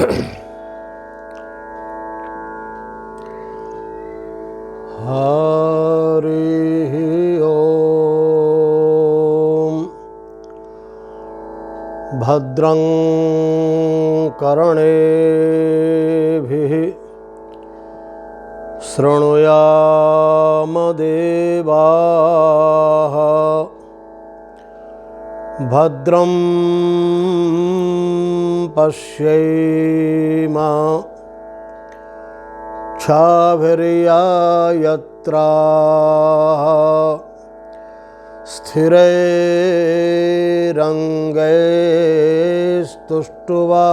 हरि ओम। भद्रं कर्णेभिः शृणुयाम देवाः। भद्रं पश्येम क्षाभिर्यत्राः स्थिरैरङ्गैस्तुष्ट्वा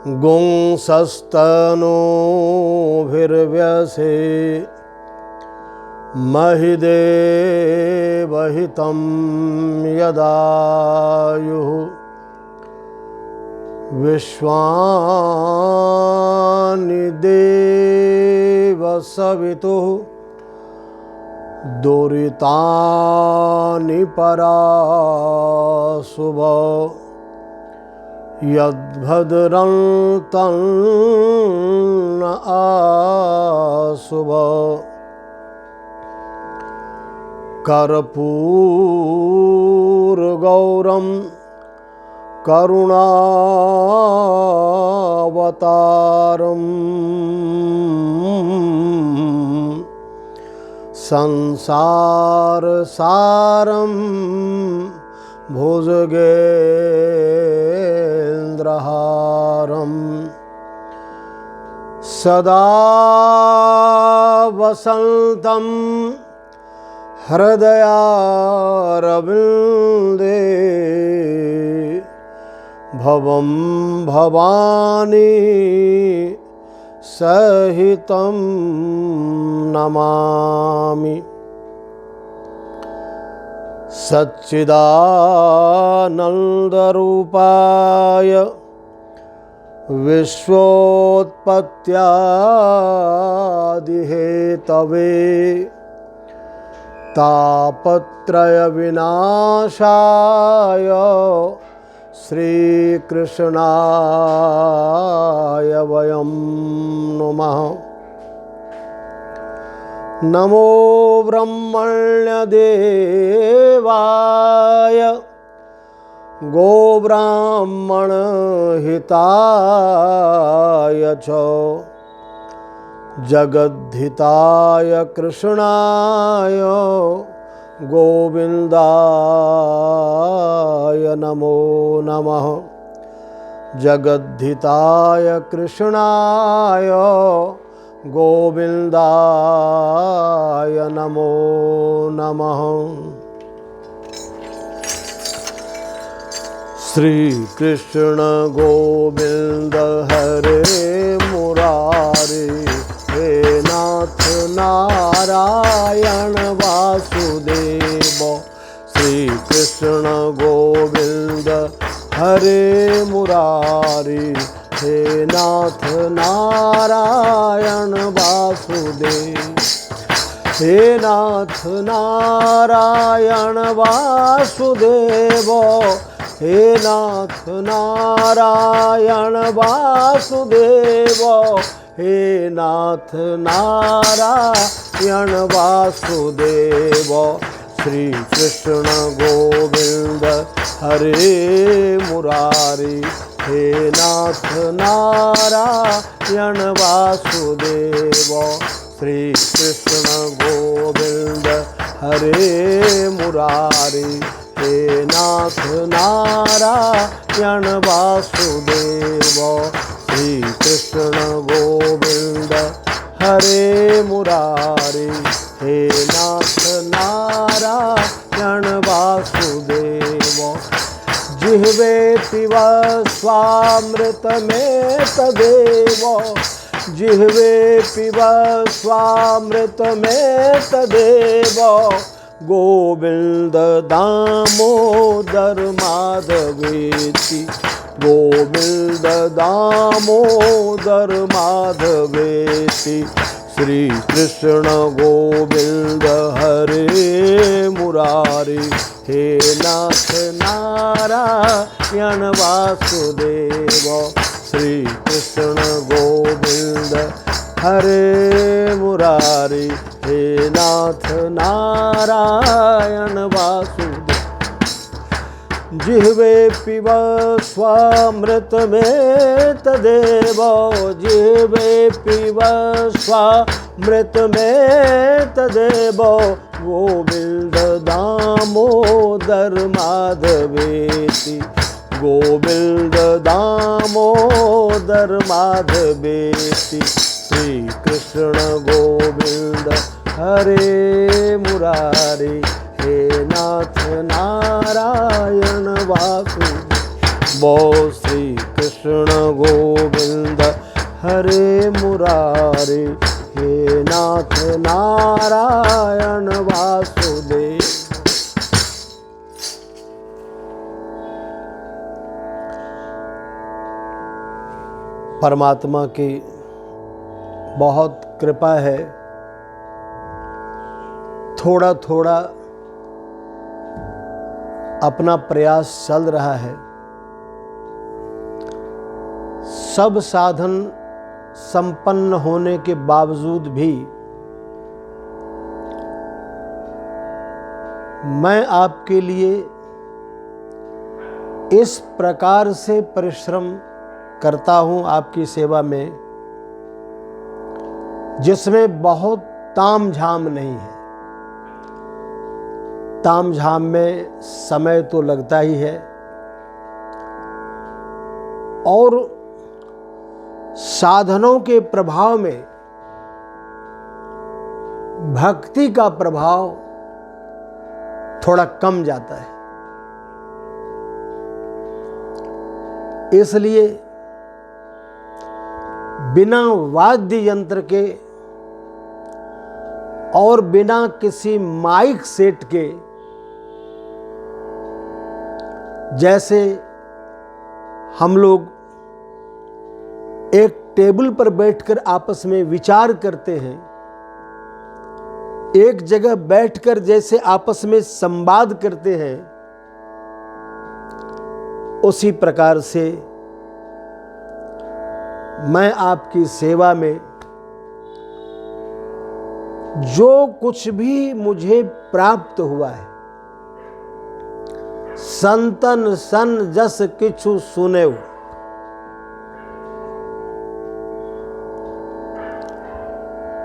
गुंसस्तनूभिर्व्यसे महिदेवहितं यदायुः विश्वानि देवसवितुः दुरितानि पराशुभ यद्भद्रं तन्न आशुभ कर्पूरगौरं करुणावतारम् संसारसारं भुजगेन्द्रहारम् सदा वसन्तं हृदयारविन्दे भवं भवानी सहितं नमामि। सच्चिदानन्दरूपाय विश्वोत्पत्त्यादिहेतवे तापत्रयविनाशाय श्रीकृष्णाय वयं नुमः। नमो ब्रह्मण्यदेवाय गोब्राह्मणहिताय च जगद्धिताय कृष्णाय गोविन्दाय नमो नमः। जगद्धिताय कृष्णाय गोविन्दाय नमो नमः। श्री कृष्ण गोविंद हरे मुरारी हे नाथ नारायण वासुदेव। श्री कृष्ण गोविंद हरे मुरारी हे नाथ नारायण वासुदेव। हे नाथ नारायण वासुदेव। हे नाथ नारायण वासुदेव। हे नाथ नारायण वासुदेव। श्री कृष्ण गोविंद हरे मुरारी हे नाथ नारायण वासुदेव। श्री कृष्ण गोविंद हरे मुरारी हे नाथ नारायण वासुदेव। श्री कृष्ण गोविंद हरे मुरारी हे नाथ नारायण वासुदेव। जिह्वे पिब स्वामृतमेव तदेव। जिह्वे पिब स्वामृतमेव तदेव। गोविंद दामोदर माधवेति। गोविंद दामोदर माधवेति। श्री कृष्ण गोविंद हरे मुरारी हे नाथ नारायण वासुदेव श्री कृष्ण गोविंद हरे मुरारी हे नाथ नारायण वासुदेव जिह्वे पिब स्वामृतमें तदेव जिह्वे पिब स्वामृतमें तदेव गोविंद दामोदर माधवेति गोविंद दामोदर माधवेति श्री कृष्ण गोविंद हरे मुरारी हे नाथ नारायण वासुदेव श्री कृष्ण गोविंद हरे मुरारी हे नाथ नारायण वासुदेव। परमात्मा की बहुत कृपा है, थोड़ा थोड़ा अपना प्रयास चल रहा है। सब साधन संपन्न होने के बावजूद भी मैं आपके लिए इस प्रकार से परिश्रम करता हूं आपकी सेवा में, जिसमें बहुत तामझाम नहीं है। तामझाम में समय तो लगता ही है और साधनों के प्रभाव में भक्ति का प्रभाव थोड़ा कम जाता है। इसलिए बिना वाद्य यंत्र के और बिना किसी माइक सेट के, जैसे हम लोग एक टेबल पर बैठकर आपस में विचार करते हैं, एक जगह बैठकर जैसे आपस में संवाद करते हैं, उसी प्रकार से मैं आपकी सेवा में जो कुछ भी मुझे प्राप्त हुआ है, संतन सन जस किछु सुनेउ,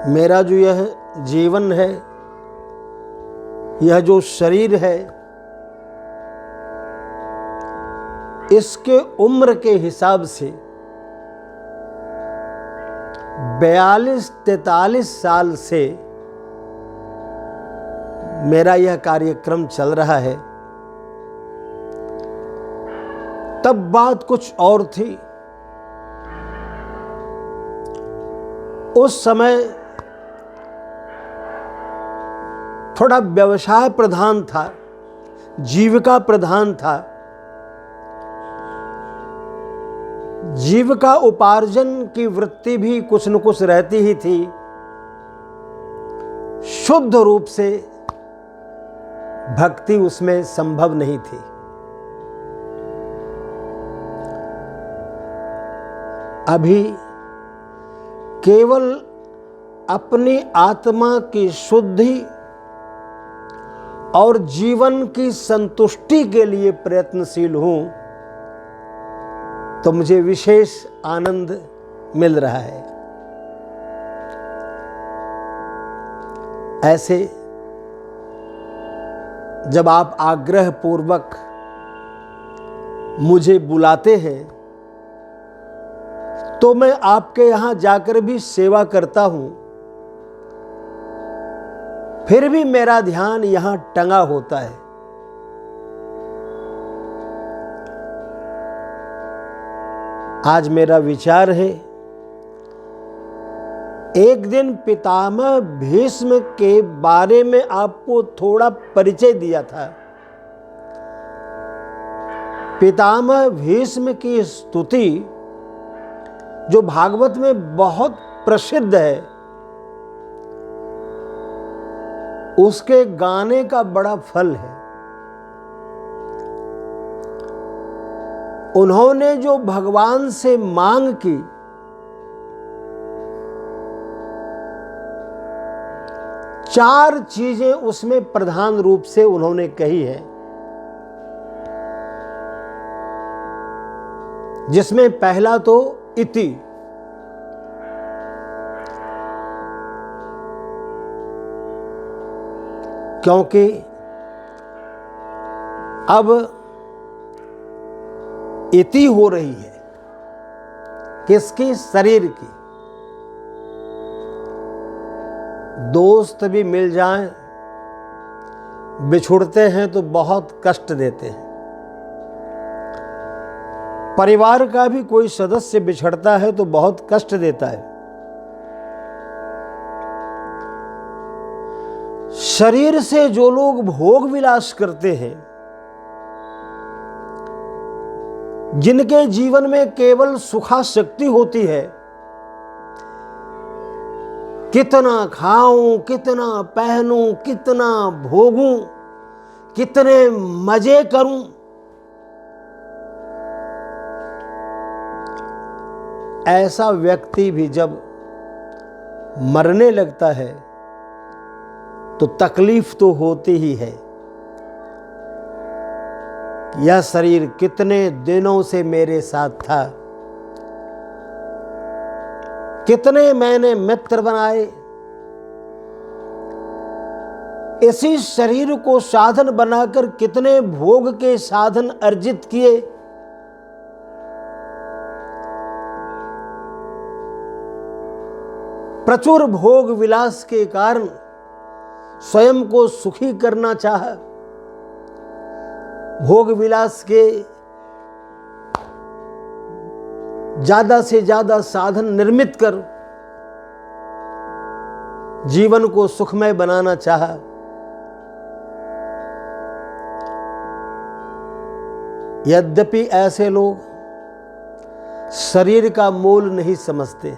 मेरा जो यह जीवन है, यह जो शरीर है, इसके उम्र के हिसाब से 42-43 साल से मेरा यह कार्यक्रम चल रहा है। तब बात कुछ और थी। उस समय थोड़ा व्यवसाय प्रधान था, जीविका प्रधान था। जीविका उपार्जन की वृत्ति भी कुछ न कुछ रहती ही थी। शुद्ध रूप से भक्ति उसमें संभव नहीं थी। अभी केवल अपनी आत्मा की शुद्धि और जीवन की संतुष्टि के लिए प्रयत्नशील हूं, तो मुझे विशेष आनंद मिल रहा है। ऐसे जब आप आग्रह पूर्वक मुझे बुलाते हैं, तो मैं आपके यहां जाकर भी सेवा करता हूं, फिर भी मेरा ध्यान यहां टंगा होता है। आज मेरा विचार है, एक दिन पितामह भीष्म के बारे में आपको थोड़ा परिचय दिया था। पितामह भीष्म की स्तुति जो भागवत में बहुत प्रसिद्ध है, उसके गाने का बड़ा फल है। उन्होंने जो भगवान से मांग की, चार चीजें उसमें प्रधान रूप से उन्होंने कही है, जिसमें पहला तो इति, क्योंकि अब इति हो रही है किसकी? शरीर की। दोस्त भी मिल जाएं, बिछुड़ते हैं तो बहुत कष्ट देते हैं। परिवार का भी कोई सदस्य बिछड़ता है तो बहुत कष्ट देता है। शरीर से जो लोग भोग विलास करते हैं, जिनके जीवन में केवल सुखाशक्ति होती है, कितना खाऊं, कितना पहनूं, कितना भोगूं, कितने मजे करूं, ऐसा व्यक्ति भी जब मरने लगता है तो तकलीफ तो होती ही है। यह शरीर कितने दिनों से मेरे साथ था, कितने मैंने मित्र बनाए, इसी शरीर को साधन बनाकर कितने भोग के साधन अर्जित किए, प्रचुर भोग विलास के कारण स्वयं को सुखी करना चाहा, भोग विलास के ज्यादा से ज्यादा साधन निर्मित कर जीवन को सुखमय बनाना चाहा। यद्यपि ऐसे लोग शरीर का मोल नहीं समझते,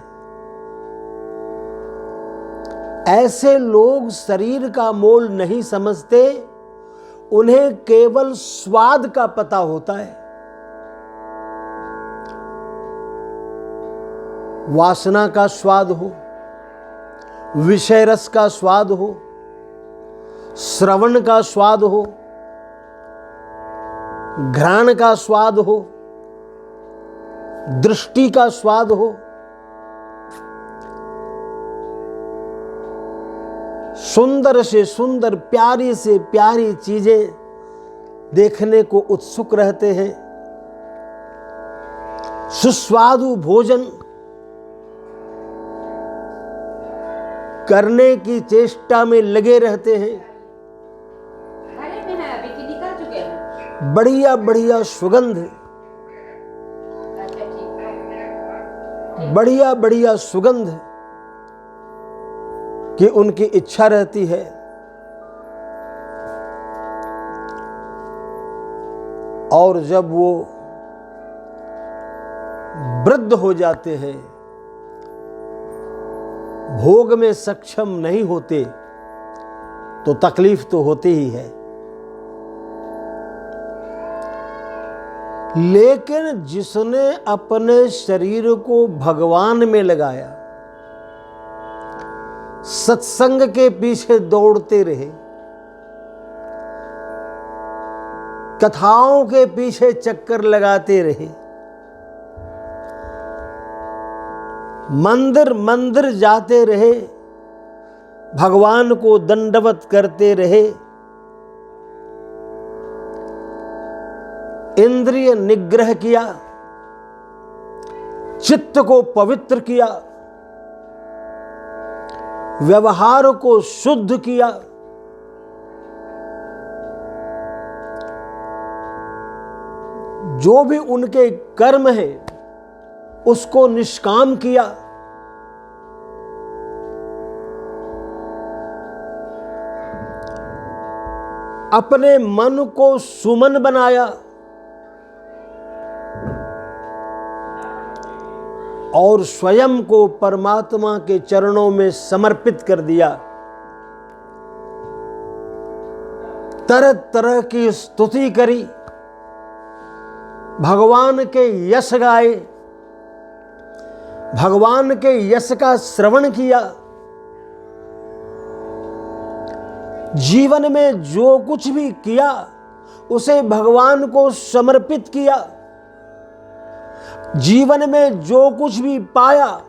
ऐसे लोग शरीर का मोल नहीं समझते, उन्हें केवल स्वाद का पता होता है। वासना का स्वाद हो, विषय रस का स्वाद हो, श्रवण का स्वाद हो, घ्राण का स्वाद हो, दृष्टि का स्वाद हो, सुंदर से सुंदर, प्यारी से प्यारी चीजें देखने को उत्सुक रहते हैं, सुस्वादु भोजन करने की चेष्टा में लगे रहते हैं। बढ़िया बढ़िया सुगंध, बढ़िया बढ़िया सुगंध कि उनकी इच्छा रहती है। और जब वो वृद्ध हो जाते हैं, भोग में सक्षम नहीं होते, तो तकलीफ तो होती ही है। लेकिन जिसने अपने शरीर को भगवान में लगाया, सत्संग के पीछे दौड़ते रहे, कथाओं के पीछे चक्कर लगाते रहे, मंदिर मंदिर जाते रहे, भगवान को दंडवत करते रहे, इंद्रिय निग्रह किया, चित्त को पवित्र किया, व्यवहार को शुद्ध किया, जो भी उनके कर्म है उसको निष्काम किया, अपने मन को सुमन बनाया और स्वयं को परमात्मा के चरणों में समर्पित कर दिया। तरह तरह की स्तुति करी, भगवान के यश गाए, भगवान के यश का श्रवण किया, जीवन में जो कुछ भी किया उसे भगवान को समर्पित किया, जीवन में जो कुछ भी पाया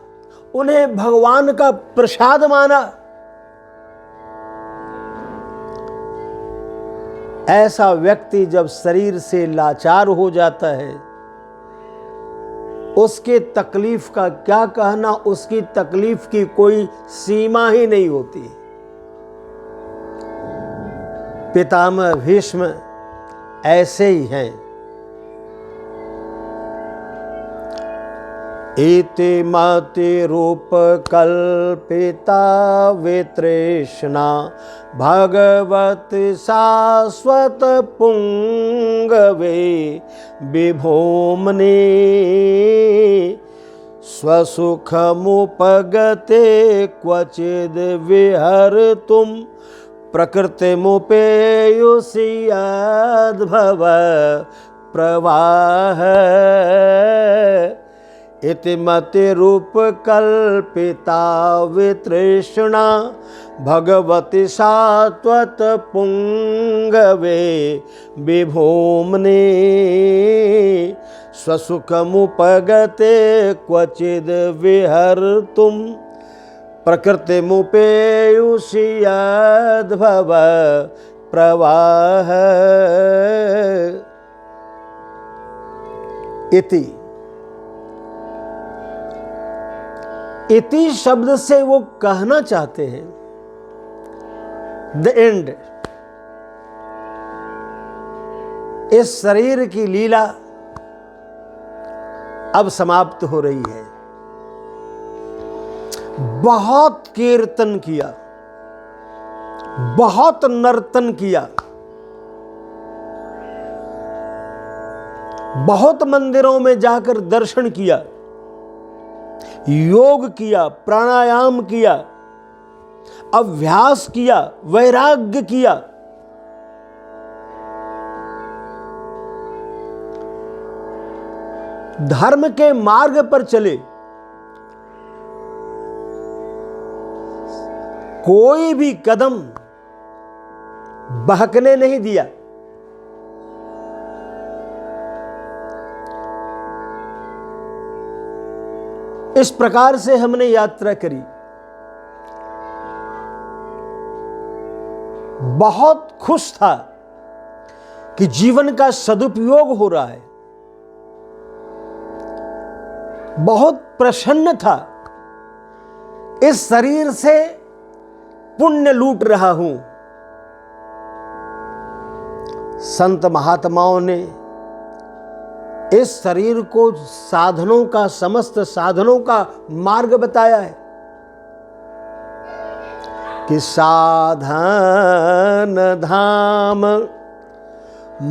उन्हें भगवान का प्रसाद माना। ऐसा व्यक्ति जब शरीर से लाचार हो जाता है, उसके तकलीफ का क्या कहना, उसकी तकलीफ की कोई सीमा ही नहीं होती। पितामह भीष्म ऐसे ही हैं। इति मति रूप कल्पिता वितृष्णा भगवत शाश्वत पुंगवे विभोमने स्वसुखमुपगते क्वचिद् विहर्तुं प्रकृतिमुपेयुषि यद्भव प्रवाह इति मति रूप कल्पिता वितृष्णा भगवती शाश्वत पुंगवे विभोमने स्वसुखमुपगते क्वचिद् विहर्तुं प्रकृतिमुपेयुषि यद्भव प्रवाह। इति शब्द से वो कहना चाहते हैं द एंड। इस शरीर की लीला अब समाप्त हो रही है। बहुत कीर्तन किया, बहुत नर्तन किया, बहुत मंदिरों में जाकर दर्शन किया, योग किया, प्राणायाम किया, अभ्यास किया, वैराग्य किया, धर्म के मार्ग पर चले, कोई भी कदम बहकने नहीं दिया। इस प्रकार से हमने यात्रा करी। बहुत खुश था कि जीवन का सदुपयोग हो रहा है, बहुत प्रसन्न था, इस शरीर से पुण्य लूट रहा हूं। संत महात्माओं ने इस शरीर को साधनों का, समस्त साधनों का मार्ग बताया है कि साधन धाम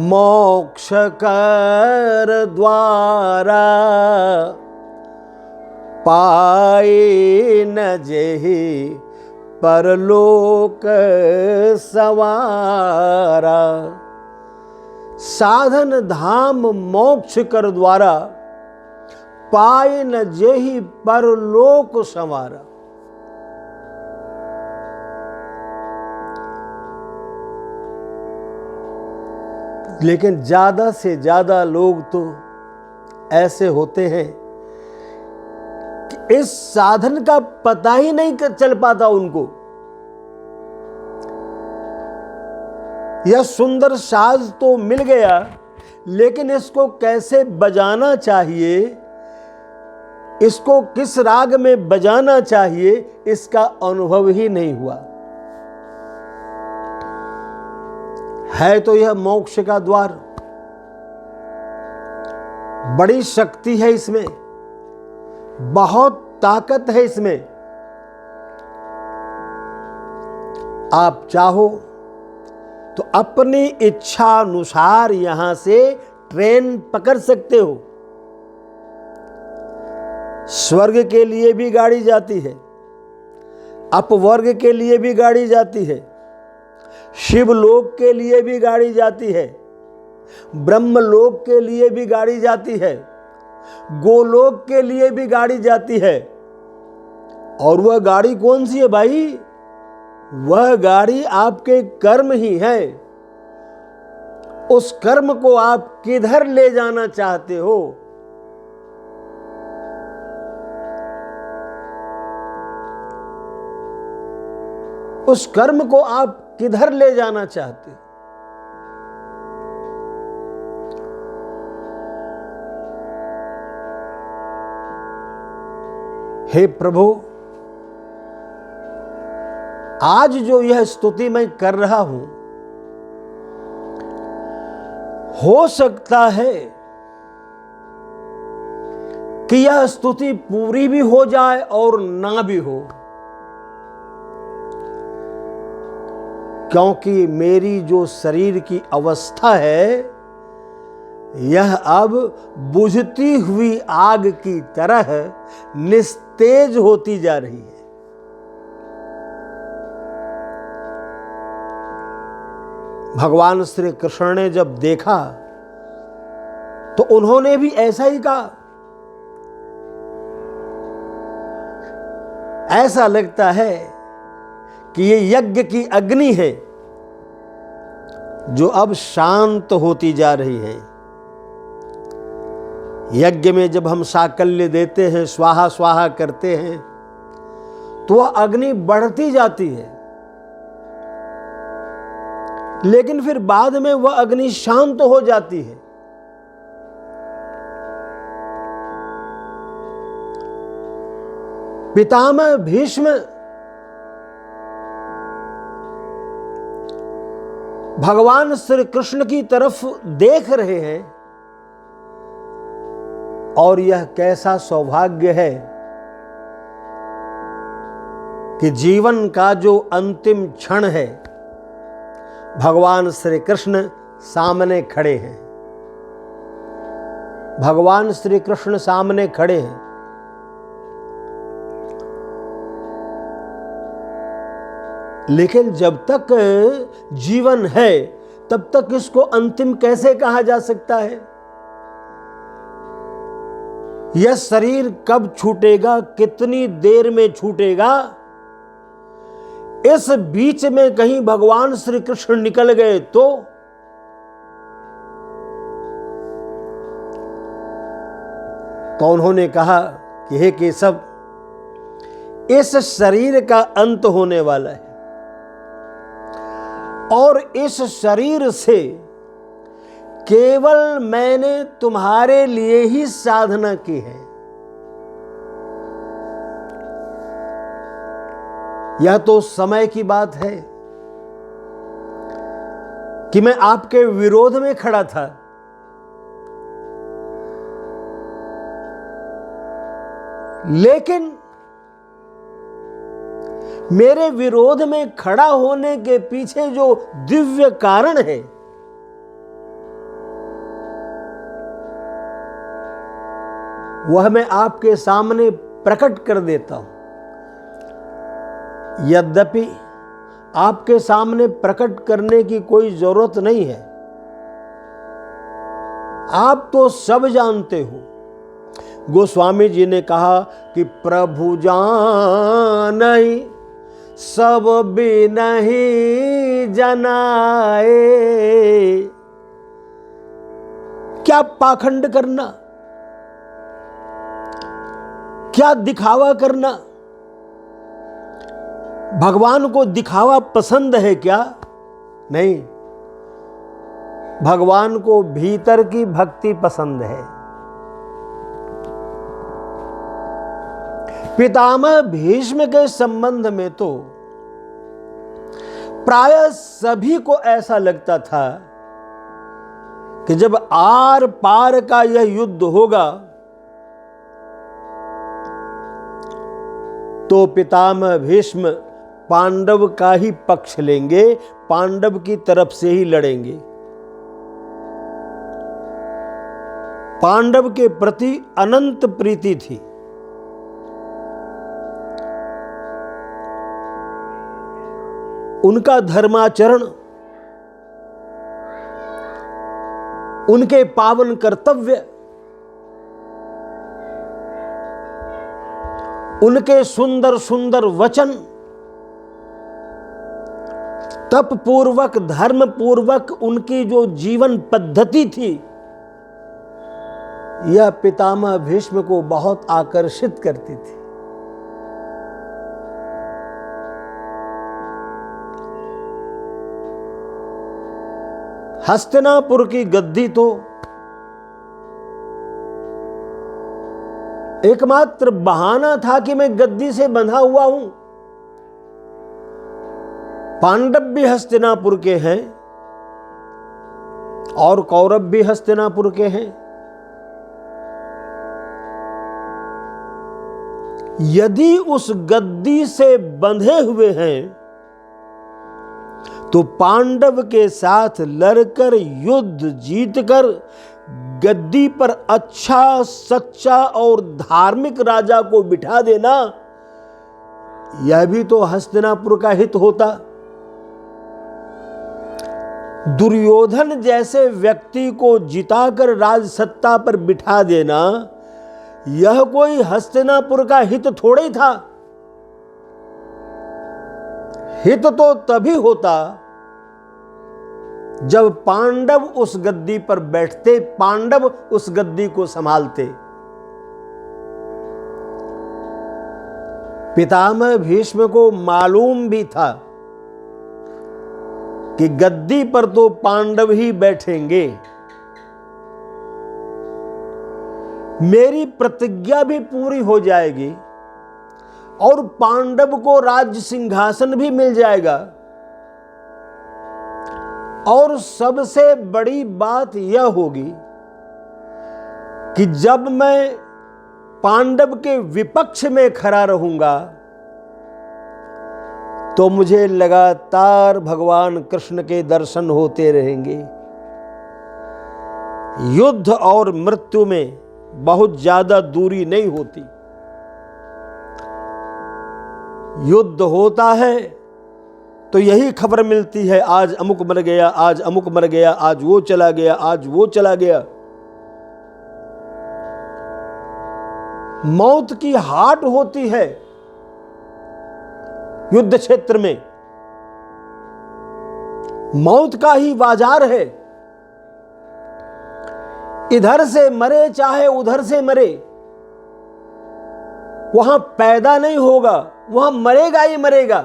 मोक्ष कर द्वारा पाए न जेहि परलोक सवारा। साधन धाम मोक्ष कर द्वारा पाए न जेहि परलोक संवारा। लेकिन ज्यादा से ज्यादा लोग तो ऐसे होते हैं कि इस साधन का पता ही नहीं चल पाता उनको। यह सुंदर साज तो मिल गया, लेकिन इसको कैसे बजाना चाहिए, इसको किस राग में बजाना चाहिए, इसका अनुभव ही नहीं हुआ है। तो यह मोक्ष का द्वार, बड़ी शक्ति है इसमें, बहुत ताकत है इसमें। आप चाहो तो अपनी इच्छा अनुसार यहां से ट्रेन पकड़ सकते हो। स्वर्ग के लिए भी गाड़ी जाती है, अपवर्ग के लिए भी गाड़ी जाती है, शिवलोक के लिए भी गाड़ी जाती है, ब्रह्मलोक के लिए भी गाड़ी जाती है, गोलोक के लिए भी गाड़ी जाती है। और वह गाड़ी कौन सी है भाई? वह गाड़ी आपके कर्म ही है। उस कर्म को आप किधर ले जाना चाहते हो? उस कर्म को आप किधर ले जाना चाहते हो? हे प्रभु, आज जो यह स्तुति मैं कर रहा हूं, हो सकता है कि यह स्तुति पूरी भी हो जाए और ना भी हो, क्योंकि मेरी जो शरीर की अवस्था है यह अब बुझती हुई आग की तरह निस्तेज होती जा रही है। भगवान श्री कृष्ण ने जब देखा तो उन्होंने भी ऐसा ही कहा। ऐसा लगता है कि ये यज्ञ की अग्नि है जो अब शांत होती जा रही है। यज्ञ में जब हम साकल्य देते हैं, स्वाहा स्वाहा करते हैं, तो वह अग्नि बढ़ती जाती है, लेकिन फिर बाद में वह अग्नि शांत हो जाती है। पितामह भीष्म भगवान श्री कृष्ण की तरफ देख रहे हैं, और यह कैसा सौभाग्य है कि जीवन का जो अंतिम क्षण है, भगवान श्री कृष्ण सामने खड़े हैं। भगवान श्री कृष्ण सामने खड़े हैं। लेकिन जब तक जीवन है तब तक इसको अंतिम कैसे कहा जा सकता है? यह शरीर कब छूटेगा, कितनी देर में छूटेगा, इस बीच में कहीं भगवान श्री कृष्ण निकल गए तो उन्होंने कहा कि हे केशव, इस शरीर का अंत होने वाला है और इस शरीर से केवल मैंने तुम्हारे लिए ही साधना की है। यह तो समय की बात है कि मैं आपके विरोध में खड़ा था, लेकिन मेरे विरोध में खड़ा होने के पीछे जो दिव्य कारण है, वह मैं आपके सामने प्रकट कर देता हूं। यद्यपि आपके सामने प्रकट करने की कोई जरूरत नहीं है, आप तो सब जानते हो। गोस्वामी जी ने कहा कि प्रभु जानहि सब बिनहि जनाए। क्या पाखंड करना, क्या दिखावा करना? भगवान को दिखावा पसंद है क्या? नहीं, भगवान को भीतर की भक्ति पसंद है। पितामह भीष्म के संबंध में तो प्रायः सभी को ऐसा लगता था कि जब आर पार का यह युद्ध होगा तो पितामह भीष्म पांडव का ही पक्ष लेंगे, पांडव की तरफ से ही लड़ेंगे। पांडव के प्रति अनंत प्रीति थी। उनका धर्माचरण उनके पावन कर्तव्य, उनके सुंदर सुंदर वचन, तप पूर्वक धर्म पूर्वक उनकी जो जीवन पद्धति थी, यह पितामह भीष्म को बहुत आकर्षित करती थी। हस्तिनापुर की गद्दी तो एकमात्र बहाना था कि मैं गद्दी से बंधा हुआ हूं। पांडव भी हस्तिनापुर के हैं और कौरव भी हस्तिनापुर के हैं। यदि उस गद्दी से बंधे हुए हैं तो पांडव के साथ लड़कर युद्ध जीतकर गद्दी पर अच्छा सच्चा और धार्मिक राजा को बिठा देना, यह भी तो हस्तिनापुर का हित होता। दुर्योधन जैसे व्यक्ति को जिताकर राजसत्ता पर बिठा देना, यह कोई हस्तिनापुर का हित थोड़े था। हित तो तभी होता जब पांडव उस गद्दी पर बैठते, पांडव उस गद्दी को संभालते। पितामह भीष्म को मालूम भी था कि गद्दी पर तो पांडव ही बैठेंगे, मेरी प्रतिज्ञा भी पूरी हो जाएगी और पांडव को राज्य सिंहासन भी मिल जाएगा। और सबसे बड़ी बात यह होगी कि जब मैं पांडव के विपक्ष में खड़ा रहूंगा तो मुझे लगातार भगवान कृष्ण के दर्शन होते रहेंगे। युद्ध और मृत्यु में बहुत ज्यादा दूरी नहीं होती। युद्ध होता है तो यही खबर मिलती है, आज अमुक मर गया, आज अमुक मर गया, आज वो चला गया, आज वो चला गया। मौत की हाट होती है युद्ध क्षेत्र में, मौत का ही बाजार है। इधर से मरे चाहे उधर से मरे, वहां पैदा नहीं होगा, वहां मरेगा ही मरेगा।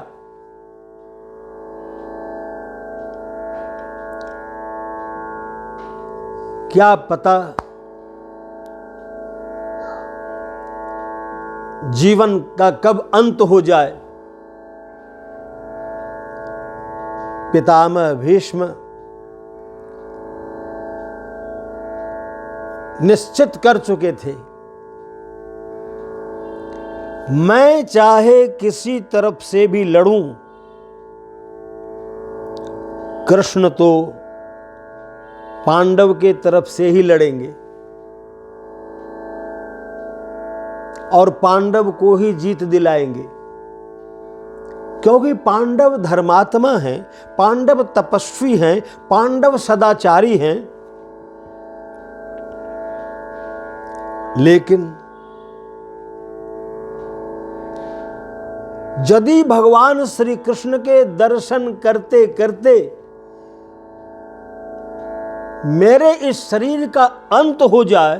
क्या पता जीवन का कब अंत हो जाए। पितामह भीष्म निश्चित कर चुके थे, मैं चाहे किसी तरफ से भी लड़ूं, कृष्ण तो पांडव के तरफ से ही लड़ेंगे और पांडव को ही जीत दिलाएंगे। क्योंकि पांडव धर्मात्मा हैं, पांडव तपस्वी हैं, पांडव सदाचारी हैं। लेकिन यदि भगवान श्री कृष्ण के दर्शन करते करते मेरे इस शरीर का अंत हो जाए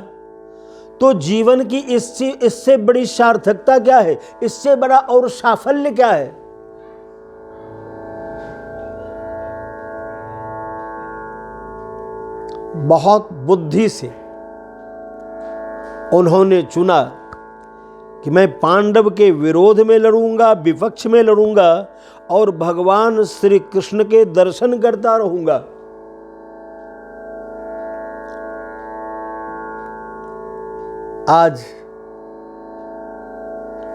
तो जीवन की इससे बड़ी सार्थकता क्या है, इससे बड़ा और साफल्य क्या है। बहुत बुद्धि से उन्होंने चुना कि मैं पांडव के विरोध में लड़ूंगा, विपक्ष में लड़ूंगा और भगवान श्री कृष्ण के दर्शन करता रहूंगा। आज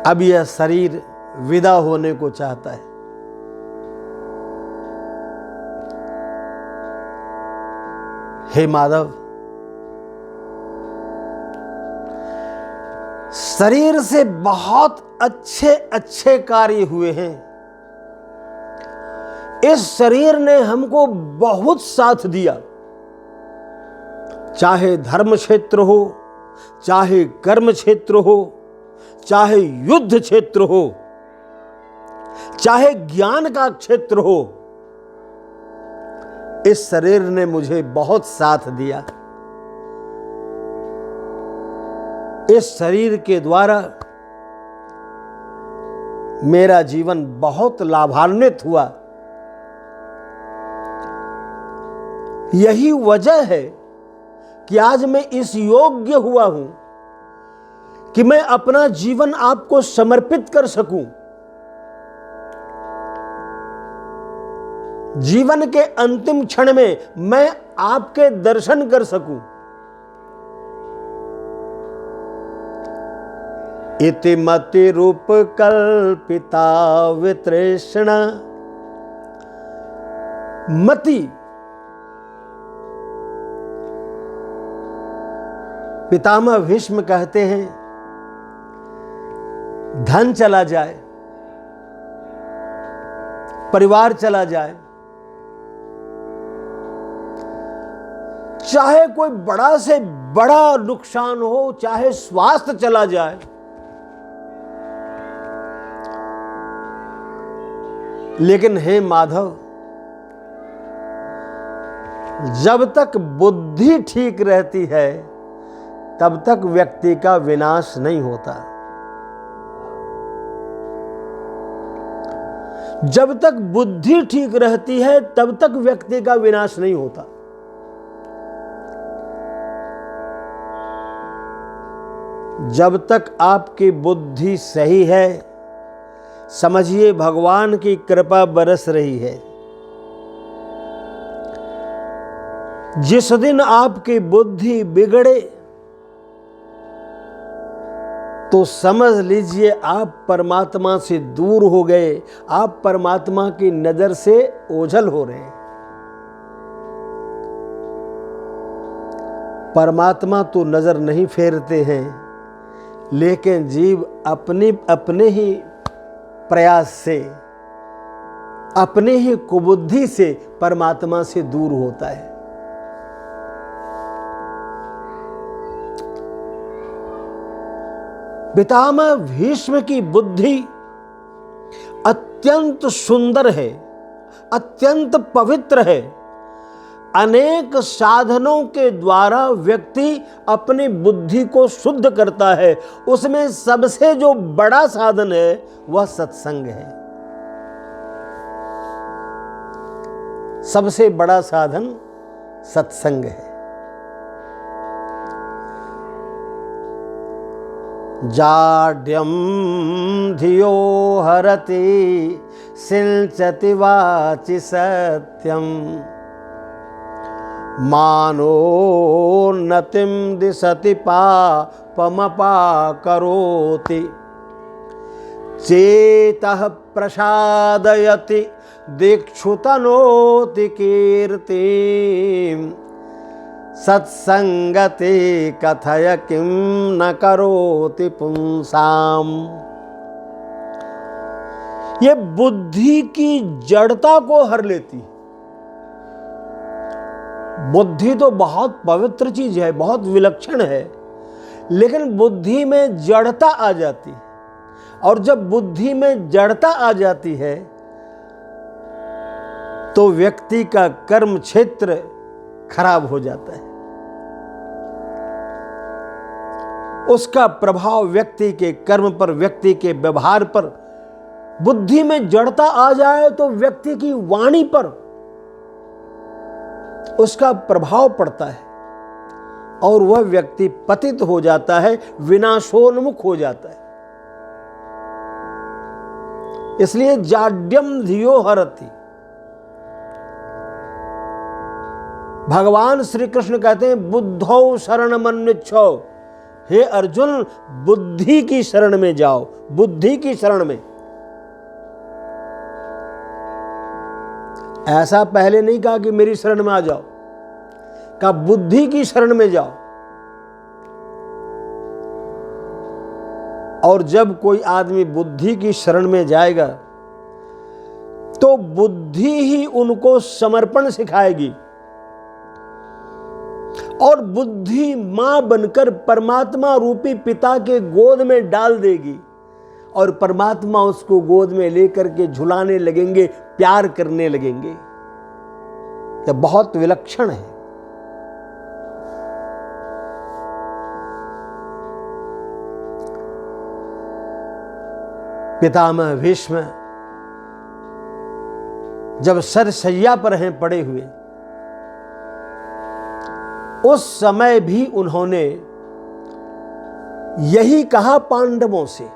अब यह शरीर विदा होने को चाहता है। हे माधव, शरीर से बहुत अच्छे अच्छे कार्य हुए हैं। इस शरीर ने हमको बहुत साथ दिया, चाहे धर्म क्षेत्र हो, चाहे कर्म क्षेत्र हो, चाहे युद्ध क्षेत्र हो, चाहे ज्ञान का क्षेत्र हो, इस शरीर ने मुझे बहुत साथ दिया। इस शरीर के द्वारा मेरा जीवन बहुत लाभान्वित हुआ। यही वजह है कि आज मैं इस योग्य हुआ हूं कि मैं अपना जीवन आपको समर्पित कर सकूं। जीवन के अंतिम क्षण में मैं आपके दर्शन कर सकूं। इति मति रूप कल्पिता वितृष्णा। मति पितामह भीष्म कहते हैं, धन चला जाए, परिवार चला जाए, चाहे कोई बड़ा से बड़ा नुकसान हो, चाहे स्वास्थ्य चला जाए, लेकिन हे माधव, जब तक बुद्धि ठीक रहती है तब तक व्यक्ति का विनाश नहीं होता। जब तक बुद्धि ठीक रहती है तब तक व्यक्ति का विनाश नहीं होता। जब तक आपकी बुद्धि सही है, समझिए भगवान की कृपा बरस रही है। जिस दिन आपकी बुद्धि बिगड़े तो समझ लीजिए आप परमात्मा से दूर हो गए, आप परमात्मा की नजर से ओझल हो रहे हैं। परमात्मा तो नजर नहीं फेरते हैं, लेकिन जीव अपने ही प्रयास से, अपने ही कुबुद्धि से परमात्मा से दूर होता है। पितामह भीष्म की बुद्धि अत्यंत सुंदर है, अत्यंत पवित्र है। अनेक साधनों के द्वारा व्यक्ति अपनी बुद्धि को शुद्ध करता है। उसमें सबसे जो बड़ा साधन है वह सत्संग है। सबसे बड़ा साधन सत्संग है। जाड्यम धियो हरति सिंचति वाचि सत्यम मानोन्नतिं दिशति पापमपाकरोति चेतः प्रसादयति दीक्षुतनोति कीर्तिं सत्संगति कथय किं न करोति पुंसाम। ये बुद्धि की जड़ता को हर लेती। बुद्धि तो बहुत पवित्र चीज है, बहुत विलक्षण है, लेकिन बुद्धि में जड़ता आ जाती है। और जब बुद्धि में जड़ता आ जाती है तो व्यक्ति का कर्म क्षेत्र खराब हो जाता है। उसका प्रभाव व्यक्ति के कर्म पर, व्यक्ति के व्यवहार पर, बुद्धि में जड़ता आ जाए तो व्यक्ति की वाणी पर उसका प्रभाव पड़ता है और वह व्यक्ति पतित हो जाता है, विनाशोन्मुख हो जाता है। इसलिए जाड्यम धियो हरति। भगवान श्री कृष्ण कहते हैं बुद्धौ शरणमन्विच्छो। हे अर्जुन, बुद्धि की शरण में जाओ, बुद्धि की शरण में। ऐसा पहले नहीं कहा कि मेरी शरण में आ जाओ, कहा बुद्धि की शरण में जाओ। और जब कोई आदमी बुद्धि की शरण में जाएगा तो बुद्धि ही उनको समर्पण सिखाएगी। और बुद्धि मां बनकर परमात्मा रूपी पिता के गोद में डाल देगी और परमात्मा उसको गोद में लेकर के झुलाने लगेंगे, प्यार करने लगेंगे। यह बहुत विलक्षण है। पितामह भीष्म जब सरसैया पर हैं पड़े हुए, उस समय भी उन्होंने यही कहा पांडवों से।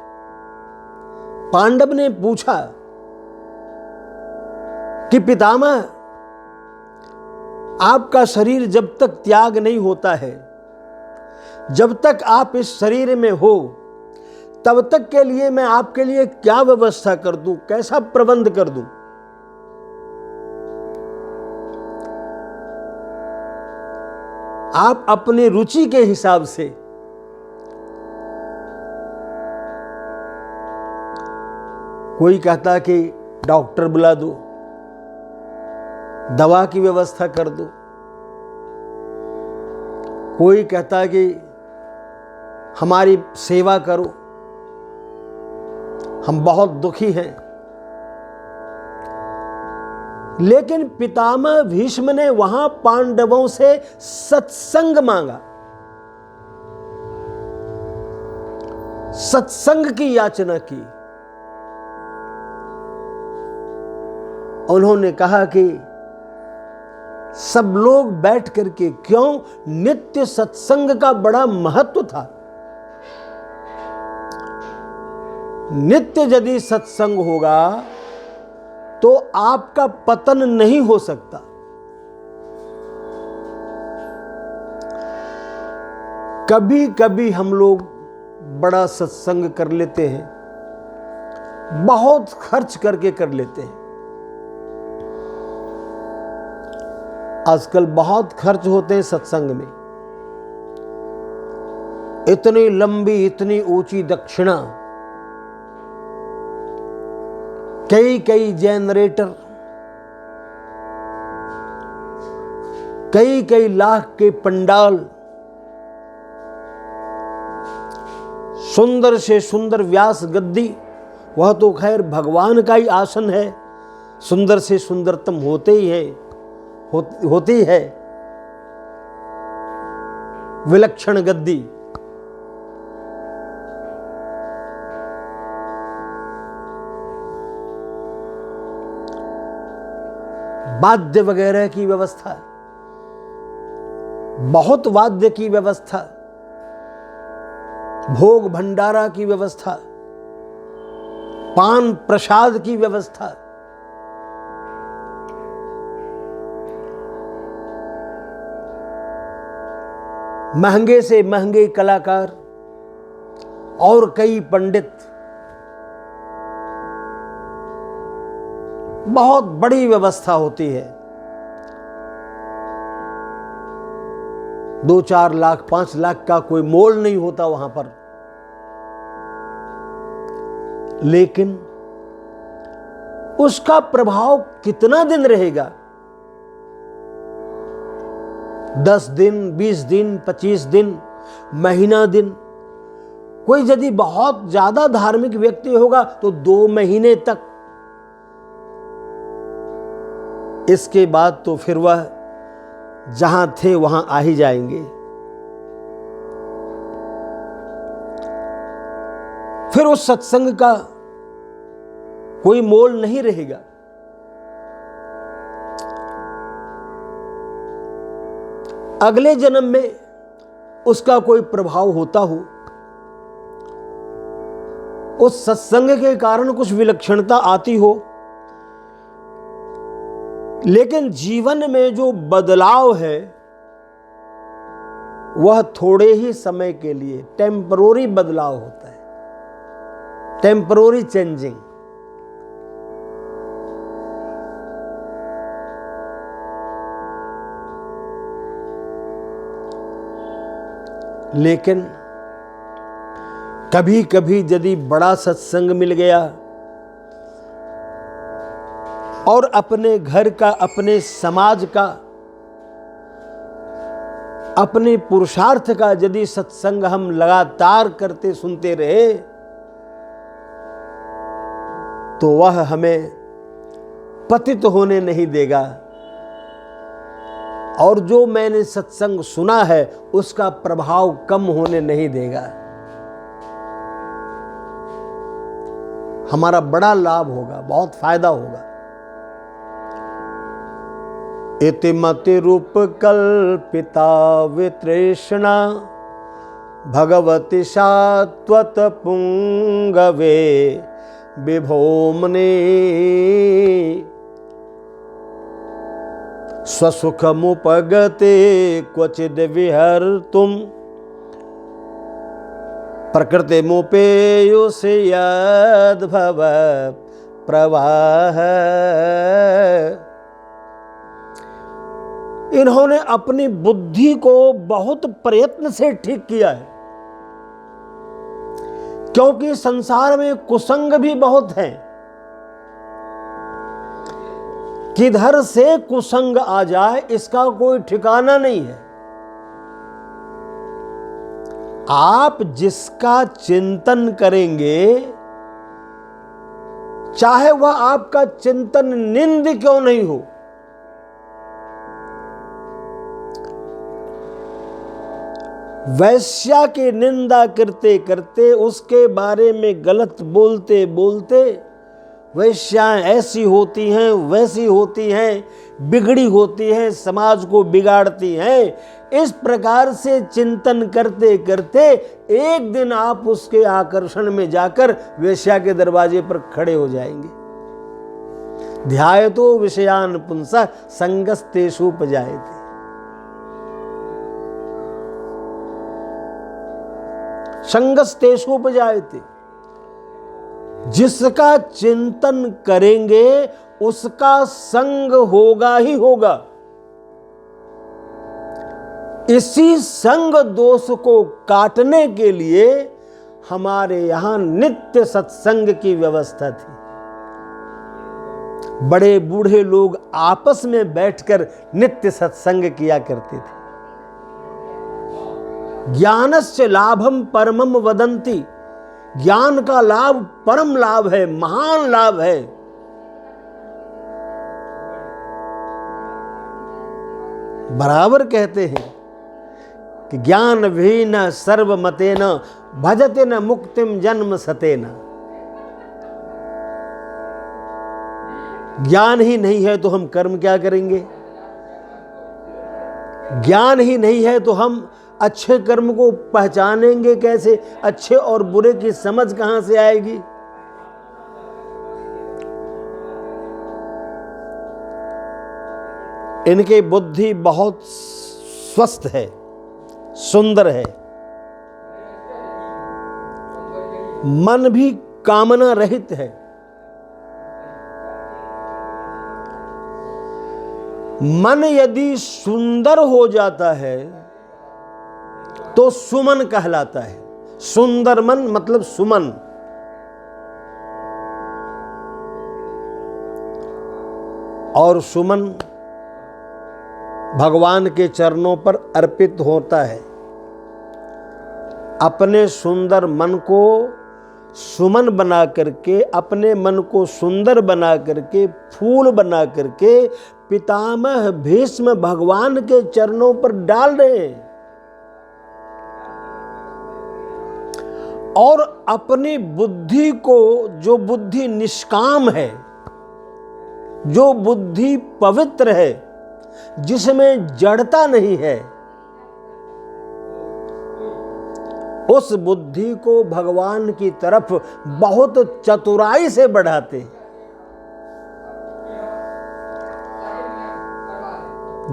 पांडव ने पूछा कि पितामह, आपका शरीर जब तक त्याग नहीं होता है, जब तक आप इस शरीर में हो, तब तक के लिए मैं आपके लिए क्या व्यवस्था कर दूं, कैसा प्रबंध कर दूं? आप अपनी रुचि के हिसाब से कोई कहता कि डॉक्टर बुला दो, दवा की व्यवस्था कर दो, कोई कहता कि हमारी सेवा करो, हम बहुत दुखी हैं। लेकिन पितामह भीष्म ने वहां पांडवों से सत्संग मांगा, सत्संग की याचना की। उन्होंने कहा कि सब लोग बैठ करके, क्यों, नित्य सत्संग का बड़ा महत्व था। नित्य यदि सत्संग होगा तो आपका पतन नहीं हो सकता। कभी कभी हम लोग बड़ा सत्संग कर लेते हैं, बहुत खर्च करके कर लेते हैं। आजकल बहुत खर्च होते हैं सत्संग में, इतनी लंबी, इतनी ऊंची दक्षिणा, कई कई जनरेटर, कई कई लाख के पंडाल, सुंदर से सुंदर व्यास गद्दी, वह तो खैर भगवान का ही आसन है, सुंदर से सुंदरतम होते ही है, होती है विलक्षण गद्दी। वाद्य वगैरह की व्यवस्था, बहुत वाद्य की व्यवस्था, भोग भंडारा की व्यवस्था, पान प्रसाद की व्यवस्था, महंगे से महंगे कलाकार और कई पंडित, बहुत बड़ी व्यवस्था होती है। 2-4 लाख 5 लाख का कोई मोल नहीं होता वहां पर। लेकिन उसका प्रभाव कितना दिन रहेगा? 10 दिन, 20 दिन, 25 दिन, महीना दिन। कोई यदि बहुत ज्यादा धार्मिक व्यक्ति होगा तो 2 महीने तक। इसके बाद तो फिर वह जहां थे वहां आ ही जाएंगे। फिर उस सत्संग का कोई मोल नहीं रहेगा। अगले जन्म में उसका कोई प्रभाव होता हो, उस सत्संग के कारण कुछ विलक्षणता आती हो, लेकिन जीवन में जो बदलाव है वह थोड़े ही समय के लिए टेम्परोरी बदलाव होता है, टेम्परोरी चेंजिंग। लेकिन कभी कभी यदि बड़ा सत्संग मिल गया और अपने घर का, अपने समाज का अपने पुरुषार्थ का यदि सत्संग हम लगातार करते सुनते रहे तो वह हमें पतित होने नहीं देगा, और जो मैंने सत्संग सुना है उसका प्रभाव कम होने नहीं देगा। हमारा बड़ा लाभ होगा, बहुत फायदा होगा। इति मति रूप कल्पिता वितृष्णा भगवति शाश्वत पुंगवे विभोमने स्वसुखमुपगते क्वचिद् विहर्तुं प्रकृतिमुपेयुषि यद्भव प्रवाह। इन्होंने अपनी बुद्धि को बहुत प्रयत्न से ठीक किया है, क्योंकि संसार में कुसंग भी बहुत हैं। किधर से कुसंग आ जाए इसका कोई ठिकाना नहीं है। आप जिसका चिंतन करेंगे, चाहे वह आपका चिंतन निंद क्यों नहीं हो, वैश्या की निंदा करते करते, उसके बारे में गलत बोलते बोलते, वैश्याएं ऐसी होती हैं, वैसी होती हैं, बिगड़ी होती हैं, समाज को बिगाड़ती हैं, इस प्रकार से चिंतन करते करते एक दिन आप उसके आकर्षण में जाकर वैश्या के दरवाजे पर खड़े हो जाएंगे। ध्यायतो विषयान पुंसः संगस्तेषु उपजायते। संगस्तेषु उपजायते। जिसका चिंतन करेंगे उसका संग होगा ही होगा। इसी संग दोष को काटने के लिए हमारे यहां नित्य सत्संग की व्यवस्था थी। बड़े बूढ़े लोग आपस में बैठकर नित्य सत्संग किया करते थे। ज्ञानस्य लाभम परमम वदंती। ज्ञान का लाभ परम लाभ है, महान लाभ है। बराबर कहते हैं कि ज्ञान भी न सर्वमते न भजते न मुक्तिम जन्म सते न। ज्ञान ही नहीं है तो हम कर्म क्या करेंगे? ज्ञान ही नहीं है तो हम अच्छे कर्म को पहचानेंगे कैसे? अच्छे और बुरे की समझ कहां से आएगी? इनकी बुद्धि बहुत स्वस्थ है, सुंदर है। मन भी कामना रहित है। मन यदि सुंदर हो जाता है तो सुमन कहलाता है। सुंदर मन मतलब सुमन। और सुमन भगवान के चरणों पर अर्पित होता है। अपने सुंदर मन को सुमन बना करके, अपने मन को सुंदर बना करके, फूल बना करके पितामह भीष्म भगवान के चरणों पर डाल रहे हैं। और अपनी बुद्धि को, जो बुद्धि निष्काम है, जो बुद्धि पवित्र है, जिसमें जड़ता नहीं है, उस बुद्धि को भगवान की तरफ बहुत चतुराई से बढ़ाते।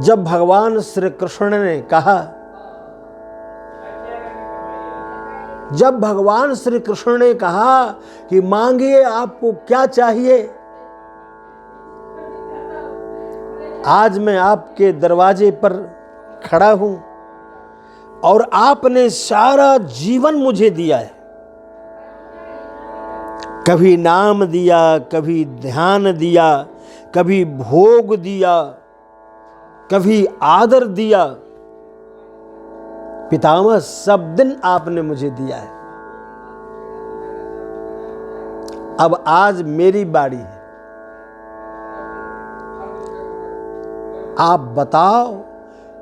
जब भगवान श्री कृष्ण ने कहा, जब भगवान श्री कृष्ण ने कहा कि मांगिए आपको क्या चाहिए, आज मैं आपके दरवाजे पर खड़ा हूं और आपने सारा जीवन मुझे दिया है। कभी नाम दिया, कभी ध्यान दिया, कभी भोग दिया, कभी आदर दिया, पितामह सब दिन आपने मुझे दिया है, अब आज मेरी बारी है, आप बताओ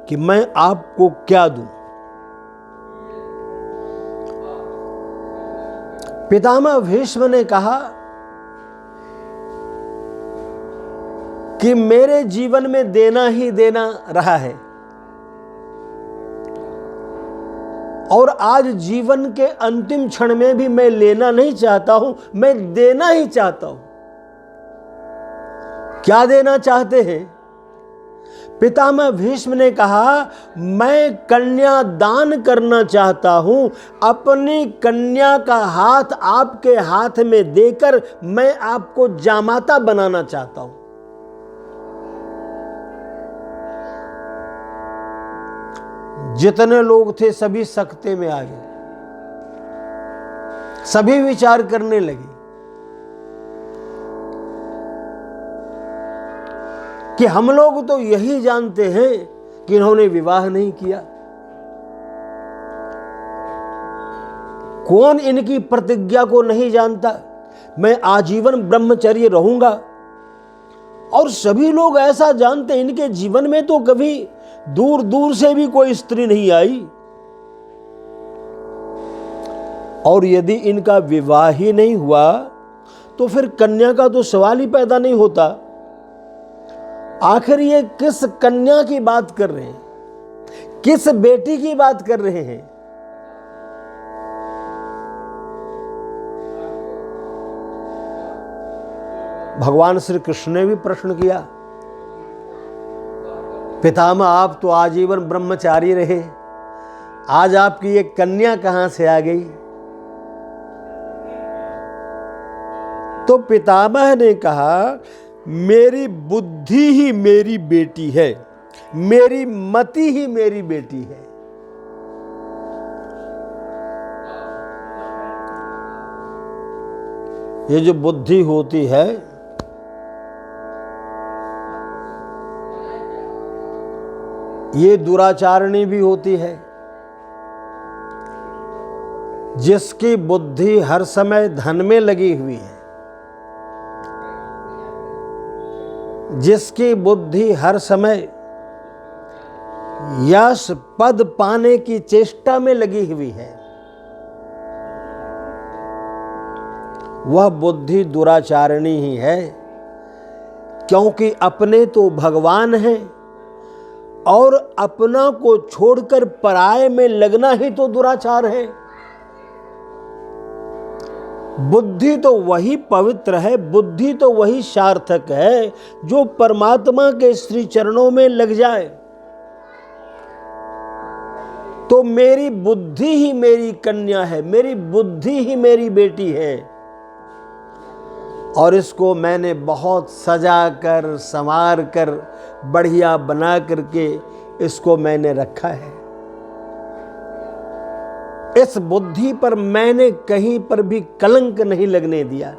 कि मैं आपको क्या दूं। पितामह भीष्म ने कहा कि मेरे जीवन में देना ही देना रहा है और आज जीवन के अंतिम क्षण में भी मैं लेना नहीं चाहता हूं, मैं देना ही चाहता हूं। क्या देना चाहते हैं? पितामह भीष्म ने कहा, मैं कन्या दान करना चाहता हूं, अपनी कन्या का हाथ आपके हाथ में देकर मैं आपको जामाता बनाना चाहता हूं। जितने लोग थे सभी सकते में आ गए, सभी विचार करने लगे कि हम लोग तो यही जानते हैं कि इन्होंने विवाह नहीं किया, कौन इनकी प्रतिज्ञा को नहीं जानता, मैं आजीवन ब्रह्मचर्य रहूंगा। और सभी लोग ऐसा जानते हैं, इनके जीवन में तो कभी दूर दूर से भी कोई स्त्री नहीं आई, और यदि इनका विवाह ही नहीं हुआ तो फिर कन्या का तो सवाल ही पैदा नहीं होता। आखिर ये किस कन्या की बात कर रहे हैं, किस बेटी की बात कर रहे हैं? भगवान श्री कृष्ण ने भी प्रश्न किया, पितामह आप तो आजीवन ब्रह्मचारी रहे, आज आपकी ये कन्या कहां से आ गई? तो पितामह ने कहा, मेरी बुद्धि ही मेरी बेटी है, मेरी मति ही मेरी बेटी है। ये जो बुद्धि होती है, ये दुराचारणी भी होती है। जिसकी बुद्धि हर समय धन में लगी हुई है, जिसकी बुद्धि हर समय यश पद पाने की चेष्टा में लगी हुई है, वह बुद्धि दुराचारणी ही है। क्योंकि अपने तो भगवान हैं और अपना को छोड़कर पराये में लगना ही तो दुराचार है। बुद्धि तो वही पवित्र है, बुद्धि तो वही सार्थक है जो परमात्मा के श्री चरणों में लग जाए। तो मेरी बुद्धि ही मेरी कन्या है, मेरी बुद्धि ही मेरी बेटी है, और इसको मैंने बहुत सजा कर संवार कर बढ़िया बना करके इसको मैंने रखा है। इस बुद्धि पर मैंने कहीं पर भी कलंक नहीं लगने दिया,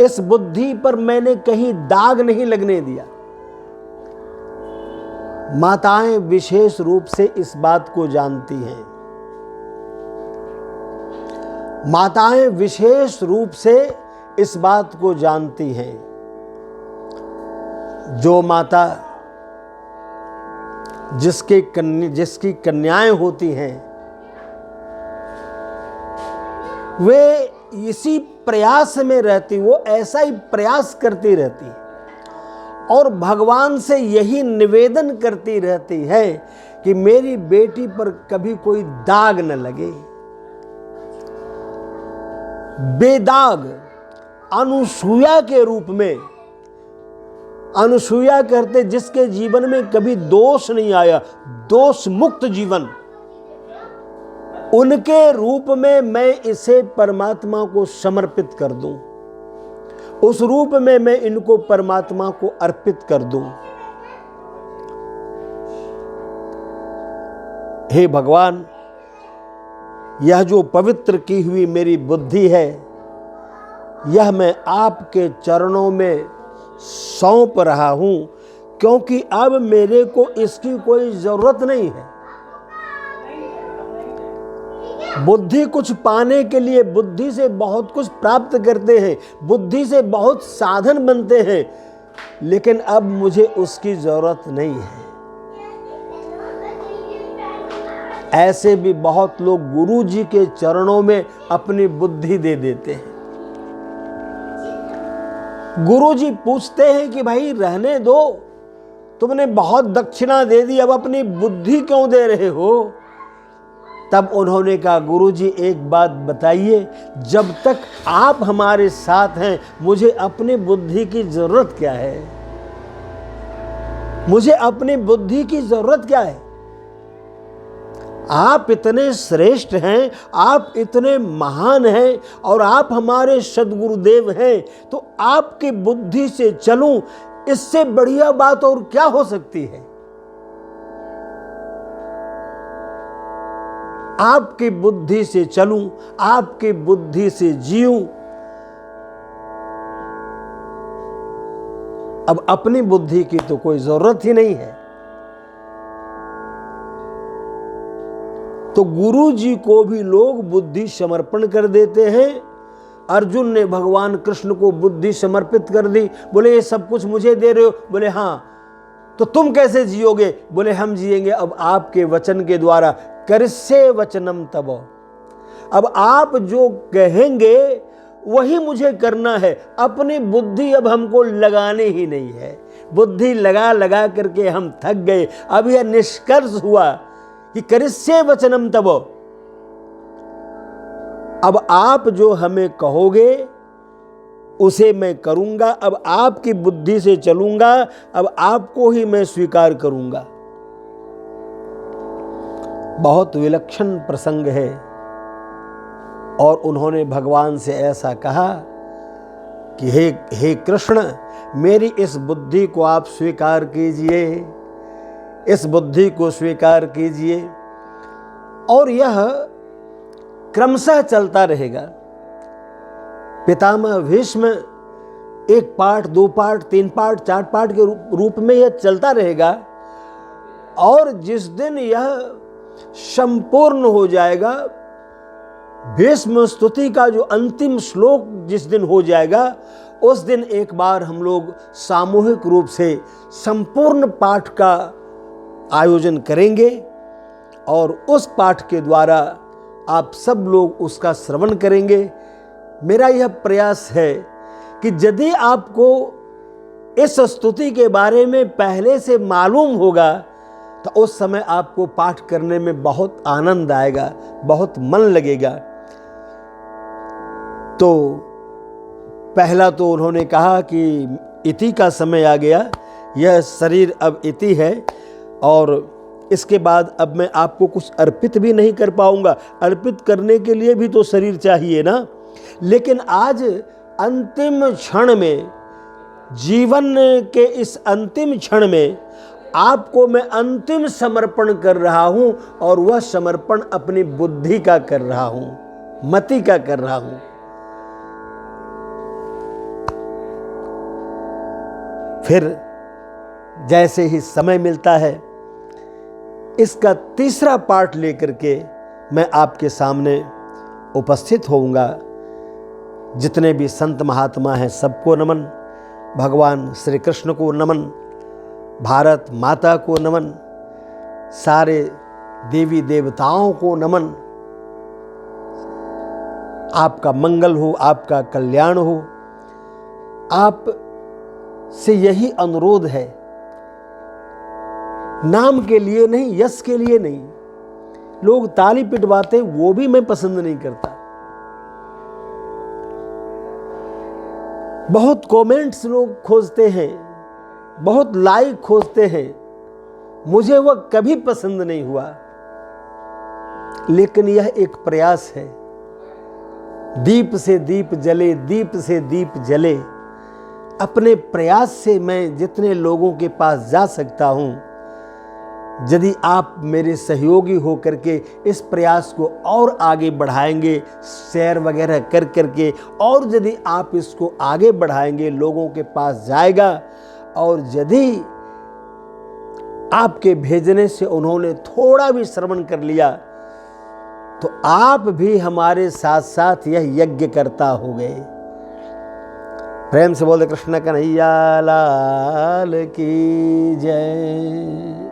इस बुद्धि पर मैंने कहीं दाग नहीं लगने दिया। माताएं विशेष रूप से इस बात को जानती हैं, माताएं विशेष रूप से इस बात को जानती हैं। जो माता जिसकी कन्याएं होती हैं, वे इसी प्रयास में रहती, वो ऐसा ही प्रयास करती रहती और भगवान से यही निवेदन करती रहती है कि मेरी बेटी पर कभी कोई दाग न लगे। बेदाग अनुसूया के रूप में, अनुसूया करते जिसके जीवन में कभी दोष नहीं आया, दोष मुक्त जीवन, उनके रूप में मैं इसे परमात्मा को समर्पित कर दूं, उस रूप में मैं इनको परमात्मा को अर्पित कर दूं। हे भगवान, यह जो पवित्र की हुई मेरी बुद्धि है, यह मैं आपके चरणों में सौंप रहा हूं, क्योंकि अब मेरे को इसकी कोई जरूरत नहीं है। बुद्धि कुछ पाने के लिए बुद्धि से बहुत कुछ प्राप्त करते हैं, बुद्धि से बहुत साधन बनते हैं, लेकिन अब मुझे उसकी जरूरत नहीं है। ऐसे भी बहुत लोग गुरु जी के चरणों में अपनी बुद्धि दे देते हैं। गुरु जी पूछते हैं कि भाई रहने दो, तुमने बहुत दक्षिणा दे दी, अब अपनी बुद्धि क्यों दे रहे हो? तब उन्होंने कहा, गुरु जी एक बात बताइए, जब तक आप हमारे साथ हैं मुझे अपनी बुद्धि की जरूरत क्या है? मुझे अपनी बुद्धि की जरूरत क्या है? आप इतने श्रेष्ठ हैं, आप इतने महान हैं और आप हमारे सद्गुरुदेव हैं, तो आपकी बुद्धि से चलूं, इससे बढ़िया बात और क्या हो सकती है? आपकी बुद्धि से चलूं, आपकी बुद्धि से जीऊं। अब अपनी बुद्धि की तो कोई जरूरत ही नहीं है। तो गुरु जी को भी लोग बुद्धि समर्पण कर देते हैं। अर्जुन ने भगवान कृष्ण को बुद्धि समर्पित कर दी। बोले ये सब कुछ मुझे दे रहे हो? बोले हाँ। तो तुम कैसे जियोगे? बोले हम जिएंगे अब आपके वचन के द्वारा। करिष्ये वचनम तव। अब आप जो कहेंगे वही मुझे करना है। अपनी बुद्धि अब हमको लगानी ही नहीं है। बुद्धि लगा लगा करके हम थक गए। अब यह निष्कर्ष हुआ कि करिष्ये वचनम तव। अब आप जो हमें कहोगे उसे मैं करूंगा। अब आपकी बुद्धि से चलूंगा। अब आपको ही मैं स्वीकार करूंगा। बहुत विलक्षण प्रसंग है। और उन्होंने भगवान से ऐसा कहा कि हे कृष्ण, मेरी इस बुद्धि को आप स्वीकार कीजिए, इस बुद्धि को स्वीकार कीजिए। और यह क्रमशः चलता रहेगा। पितामह भीष्म 1 पाठ, 2 पाठ, 3 पाठ, 4 पाठ के रूप में यह चलता रहेगा। और जिस दिन यह संपूर्ण हो जाएगा, भीष्म स्तुति का जो अंतिम श्लोक जिस दिन हो जाएगा, उस दिन एक बार हम लोग सामूहिक रूप से संपूर्ण पाठ का आयोजन करेंगे। और उस पाठ के द्वारा आप सब लोग उसका श्रवण करेंगे। मेरा यह प्रयास है कि यदि आपको इस स्तुति के बारे में पहले से मालूम होगा तो उस समय आपको पाठ करने में बहुत आनंद आएगा, बहुत मन लगेगा। तो पहला तो उन्होंने कहा कि इति का समय आ गया, यह शरीर अब इति है और इसके बाद अब मैं आपको कुछ अर्पित भी नहीं कर पाऊंगा। अर्पित करने के लिए भी तो शरीर चाहिए ना। लेकिन आज अंतिम क्षण में, जीवन के इस अंतिम क्षण में आपको मैं अंतिम समर्पण कर रहा हूं। और वह समर्पण अपनी बुद्धि का कर रहा हूं, मति का कर रहा हूं। फिर जैसे ही समय मिलता है, इसका तीसरा पार्ट लेकर के मैं आपके सामने उपस्थित होऊंगा। जितने भी संत महात्मा हैं सबको नमन, भगवान श्री कृष्ण को नमन, भारत माता को नमन, सारे देवी देवताओं को नमन। आपका मंगल हो, आपका कल्याण हो। आप से यही अनुरोध है, नाम के लिए नहीं, यश के लिए नहीं। लोग ताली पिटवाते, वो भी मैं पसंद नहीं करता। बहुत कमेंट्स लोग खोजते हैं, बहुत लाइक खोजते हैं, मुझे वह कभी पसंद नहीं हुआ। लेकिन यह एक प्रयास है। दीप से दीप जले, दीप से दीप जले। अपने प्रयास से मैं जितने लोगों के पास जा सकता हूं, यदि आप मेरे सहयोगी होकर के इस प्रयास को और आगे बढ़ाएंगे, शेयर वगैरह कर करके, और यदि आप इसको आगे बढ़ाएंगे, लोगों के पास जाएगा। और यदि आपके भेजने से उन्होंने थोड़ा भी श्रवण कर लिया तो आप भी हमारे साथ साथ यह यज्ञ करता हो गए। प्रेम से बोले कृष्ण कन्हैया लाल की जय।